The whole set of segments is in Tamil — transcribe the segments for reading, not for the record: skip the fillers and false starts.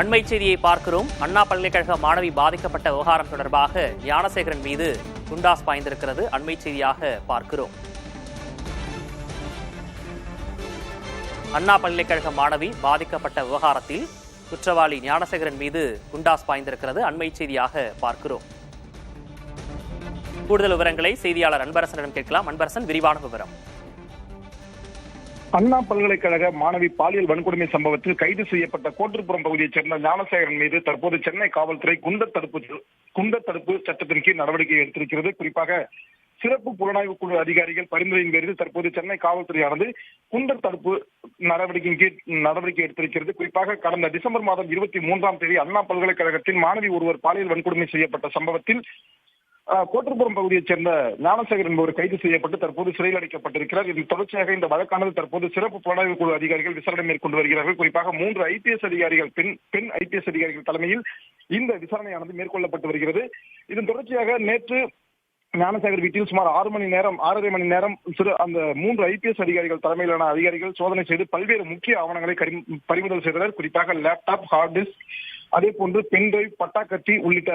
அண்மை செய்தியை பார்க்கிறோம். அண்ணா பல்கலைக்கழக மாணவி பாதிக்கப்பட்ட விவகாரம் தொடர்பாக ஞானசேகரன் மீது குண்டாஸ் பாய்ந்திருக்கிறது. அண்மை செய்தியாக பார்க்கிறோம். அண்ணா பல்கலைக்கழக மாணவி பாதிக்கப்பட்ட விவகாரத்தில் குற்றவாளி ஞானசேகரன் மீது குண்டாஸ் பாய்ந்திருக்கிறது. அண்மை செய்தியாக பார்க்கிறோம். கூடுதல் விவரங்களை செய்தியாளர் அன்பரசனிடம் கேட்கலாம். அன்பரசன், விரிவான விவரம். அண்ணா பல்கலைக்கழக மாணவி பாலியல் வன்கொடுமை சம்பவத்தில் கைது செய்யப்பட்ட கோட்டூர்புரம் பகுதியைச் சேர்ந்த ஞானசேகரன் மீது தற்போது சென்னை காவல்துறை குண்டர் தடுப்பு சட்டத்தின் கீழ் நடவடிக்கை எடுத்திருக்கிறது. குறிப்பாக சிறப்பு புலனாய்வு குழு அதிகாரிகள் பரிந்துரையின் பேரில் தற்போது சென்னை காவல்துறையானது குண்டர் தடுப்பு நடவடிக்கையின் கீழ் நடவடிக்கை எடுத்திருக்கிறது. குறிப்பாக கடந்த டிசம்பர் மாதம் 23ஆம் தேதி அண்ணா பல்கலைக்கழகத்தில் மாணவி ஒருவர் பாலியல் வன்கொடுமை செய்யப்பட்ட சம்பவத்தில் கோட்டூர்புரம் பகுதியைச் சேர்ந்த ஞானசேகர் என்பவர் கைது செய்யப்பட்டு தற்போது சிறையில் அடைக்கப்பட்டிருக்கிறார். இதன் தொடர்ச்சியாக இந்த வழக்கானது தற்போது சிறப்பு புலனாய்வு குழு அதிகாரிகள் விசாரணை மேற்கொண்டு வருகிறார்கள். குறிப்பாக 3 ஐபிஎஸ் அதிகாரிகள் பெண் ஐபிஎஸ் அதிகாரிகள் தலைமையில் இந்த விசாரணையானது மேற்கொள்ளப்பட்டு வருகிறது. இதன் தொடர்ச்சியாக நேற்று ஞானசேகர் வீட்டில் சுமார் 6.5 மணி நேரம் அந்த 3 ஐபிஎஸ் அதிகாரிகள் தலைமையிலான அதிகாரிகள் சோதனை செய்து பல்வேறு முக்கிய ஆவணங்களை பறிமுதல் செய்தனர். குறிப்பாக லேப்டாப், ஹார்ட் டிஸ்க், அதே போன்று பென்டிரைவ், பட்டாக்கத்தி உள்ளிட்ட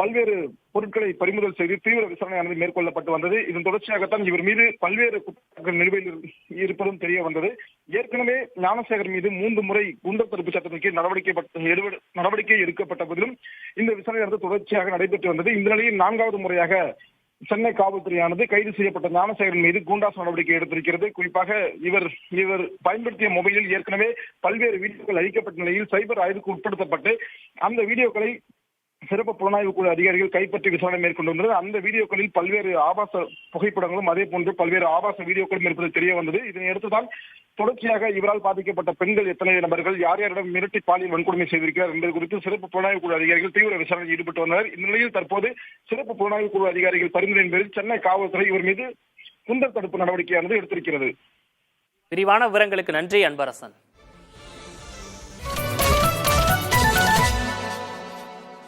பல்வேறு பொருட்களை பறிமுதல் செய்து தீவிர விசாரணையானது மேற்கொள்ளப்பட்டு வந்தது. இதன் தொடர்ச்சியாகத்தான் இவர் மீது பல்வேறு குற்றங்கள் நிலுவையில் இருப்பதும் தெரிய வந்தது. ஏற்கனவே ஞானசேகர் மீது 3 முறை குண்டர் தடுப்பு சட்டத்தின் கீழ் நடவடிக்கை எடுக்கப்பட்ட போதிலும் இந்த விசாரணையானது தொடர்ச்சியாக நடைபெற்று வந்தது. இந்த நிலையில் 4வது முறையாக சென்னை காவல்துறையானது கைது செய்யப்பட்ட ஞானசேகரன் மீது குண்டாஸ் நடவடிக்கை எடுத்திருக்கிறது. குறிப்பாக இவர் பயன்படுத்திய மொபைலில் ஏற்கனவே பல்வேறு வீடியோக்கள் அழிக்கப்பட்ட நிலையில் சைபர் ஆய்வுக்கு உட்படுத்தப்பட்டு அந்த வீடியோக்களை சிறப்பு புலனாய்வு குழு அதிகாரிகள் கைப்பற்றி விசாரணை மேற்கொண்டு வந்தது. அந்த வீடியோக்களில் பல்வேறு ஆபாச புகைப்படங்களும் அதே போன்று பல்வேறு ஆபாச வீடியோக்களும் இருப்பது தெரிய வந்தது. இதனை அடுத்துதான் தொடர்ச்சியாக இவரால் பாதிக்கப்பட்ட பெண்கள் எத்தனை நபர்கள் யார் யாரிடம் மிரட்டி பாலியல் வன்கொடுமை செய்திருக்கிறார் என்பது குறித்து சிறப்பு புலனாய்வு குழு அதிகாரிகள் தீவிர விசாரணையில் ஈடுபட்டு வந்தனர். இந்நிலையில் தற்போது சிறப்பு புலனாய்வு குழு அதிகாரிகள் பரிந்துரையின் பேரில் சென்னை காவல்துறை இவர் மீது குண்டர் தடுப்பு நடவடிக்கையானது எடுத்திருக்கிறது. விரிவான விவரங்களுக்கு நன்றி அன்பரசன்.